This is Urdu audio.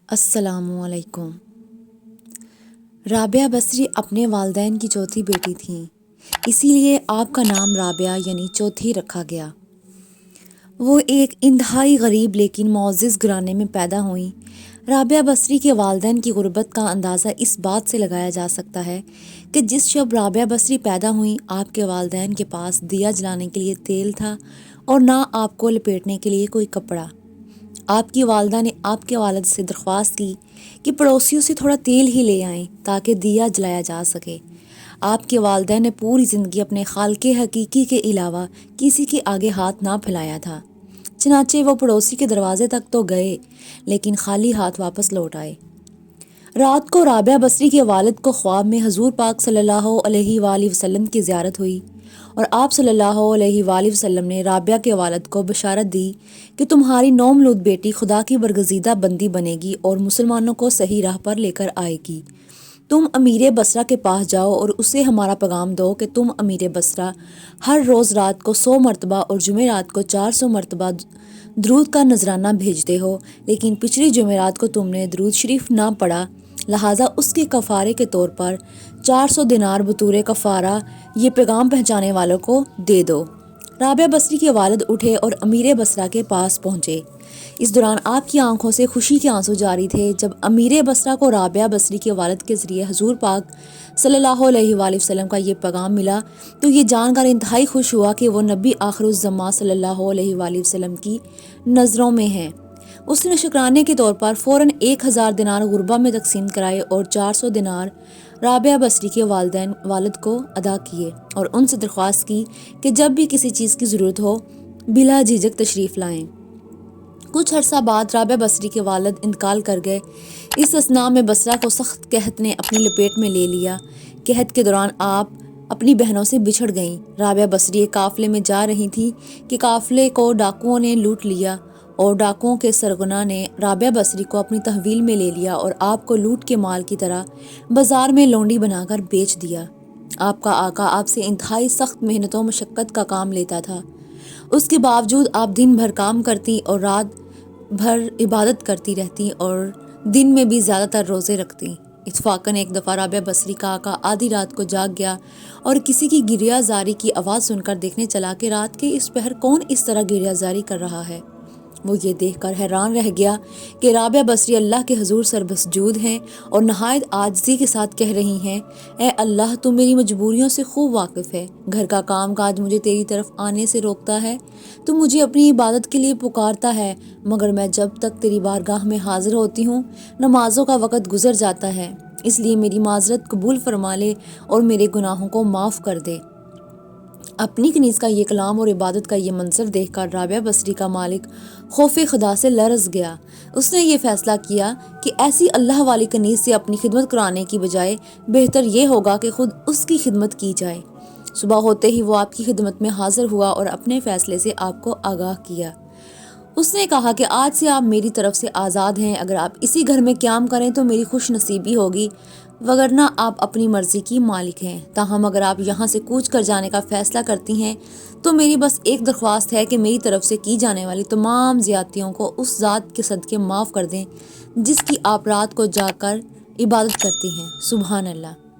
السلام علیکم۔ رابعہ بصری اپنے والدین کی چوتھی بیٹی تھیں، اسی لیے آپ کا نام رابعہ یعنی چوتھی رکھا گیا۔ وہ ایک انتہائی غریب لیکن معزز گھرانے میں پیدا ہوئیں۔ رابعہ بصری کے والدین کی غربت کا اندازہ اس بات سے لگایا جا سکتا ہے کہ جس شب رابعہ بصری پیدا ہوئیں آپ کے والدین کے پاس دیا جلانے کے لیے تیل تھا اور نہ آپ کو لپیٹنے کے لیے کوئی کپڑا۔ آپ کی والدہ نے آپ کے والد سے درخواست کی کہ پڑوسیوں سے تھوڑا تیل ہی لے آئیں تاکہ دیا جلایا جا سکے۔ آپ کے والدین نے پوری زندگی اپنے خالق حقیقی کے علاوہ کسی کے آگے ہاتھ نہ پھیلایا تھا، چنانچہ وہ پڑوسی کے دروازے تک تو گئے لیکن خالی ہاتھ واپس لوٹ آئے۔ رات کو رابعہ بصری کے والد کو خواب میں حضور پاک صلی اللہ علیہ وآلہ وسلم کی زیارت ہوئی اور آپ صلی اللہ علیہ وآلہ وسلم نے رابعہ کے والد کو بشارت دی کہ تمہاری نومولود بیٹی خدا کی برگزیدہ بندی بنے گی اور مسلمانوں کو صحیح راہ پر لے کر آئے گی۔ تم امیر بصرہ کے پاس جاؤ اور اسے ہمارا پیغام دو کہ تم امیر بصرہ ہر روز رات کو 100 مرتبہ اور جمعرات کو 400 مرتبہ درود کا نذرانہ بھیجتے ہو، لیکن پچھلی جمعرات کو تم نے درود شریف نہ پڑھا، لہٰذا اس کے کفارے کے طور پر 400 دینار بطور کفارہ یہ پیغام پہنچانے والوں کو دے دو۔ رابعہ بصری کے والد اٹھے اور امیر بصرہ کے پاس پہنچے۔ اس دوران آپ کی آنکھوں سے خوشی کے آنسو جاری تھے۔ جب امیر بصرہ کو رابعہ بصری کے والد کے ذریعے حضور پاک صلی اللہ علیہ وآلہ وسلم کا یہ پیغام ملا تو یہ جان کر انتہائی خوش ہوا کہ وہ نبی آخر الزماں صلی اللہ علیہ وآلہ وسلم کی نظروں میں ہیں۔ اس نے شکرانے کے طور پر فوراً 1000 دینار غربا میں تقسیم کرائے اور 400 دینار رابعہ بصری کے والد کو ادا کیے اور ان سے درخواست کی کہ جب بھی کسی چیز کی ضرورت ہو بلا جھجک تشریف لائیں۔ کچھ عرصہ بعد رابعہ بصری کے والد انتقال کر گئے۔ اس اثناء میں بصرہ کو سخت قحط نے اپنی لپیٹ میں لے لیا۔ قحط کے دوران آپ اپنی بہنوں سے بچھڑ گئیں۔ رابعہ بصری ایک قافلے میں جا رہی تھی کہ قافلے کو ڈاکوؤں نے لوٹ لیا اور ڈاکوؤں کے سرغنہ نے رابعہ بصری کو اپنی تحویل میں لے لیا اور آپ کو لوٹ کے مال کی طرح بازار میں لونڈی بنا کر بیچ دیا۔ آپ کا آقا آپ سے انتہائی سخت محنت و مشقت کا کام لیتا تھا، اس کے باوجود آپ دن بھر کام کرتی اور رات بھر عبادت کرتی رہتی اور دن میں بھی زیادہ تر روزے رکھتی۔ اتفاقاً ایک دفعہ رابعہ بصری کا آقا آدھی رات کو جاگ گیا اور کسی کی گریہ زاری کی آواز سن کر دیکھنے چلا کہ رات کے اس پہر کون اس طرح گریہ زاری کر رہا ہے۔ وہ یہ دیکھ کر حیران رہ گیا کہ رابعہ بصری اللہ کے حضور سربسجود ہیں اور نہایت عاجزی کے ساتھ کہہ رہی ہیں، اے اللہ تو میری مجبوریوں سے خوب واقف ہے، گھر کا کام کاج مجھے تیری طرف آنے سے روکتا ہے، تو مجھے اپنی عبادت کے لیے پکارتا ہے، مگر میں جب تک تیری بارگاہ میں حاضر ہوتی ہوں نمازوں کا وقت گزر جاتا ہے، اس لیے میری معذرت قبول فرما لے اور میرے گناہوں کو معاف کر دے۔ اپنی کنیز کا یہ کلام اور عبادت کا یہ منظر دیکھ کر رابعہ بصری کا مالک خوف خدا سے لرز گیا۔ اس نے یہ فیصلہ کیا کہ ایسی اللہ والی کنیز سے اپنی خدمت کرانے کی بجائے بہتر یہ ہوگا کہ خود اس کی خدمت کی جائے۔ صبح ہوتے ہی وہ آپ کی خدمت میں حاضر ہوا اور اپنے فیصلے سے آپ کو آگاہ کیا۔ اس نے کہا کہ آج سے آپ میری طرف سے آزاد ہیں، اگر آپ اسی گھر میں قیام کریں تو میری خوش نصیبی ہوگی، وگرنہ آپ اپنی مرضی کی مالک ہیں۔ تاہم اگر آپ یہاں سے کوچ کر جانے کا فیصلہ کرتی ہیں تو میری بس ایک درخواست ہے کہ میری طرف سے کی جانے والی تمام زیادتیوں کو اس ذات کے صدقے معاف کر دیں جس کی آپ رات کو جا کر عبادت کرتی ہیں۔ سبحان اللہ۔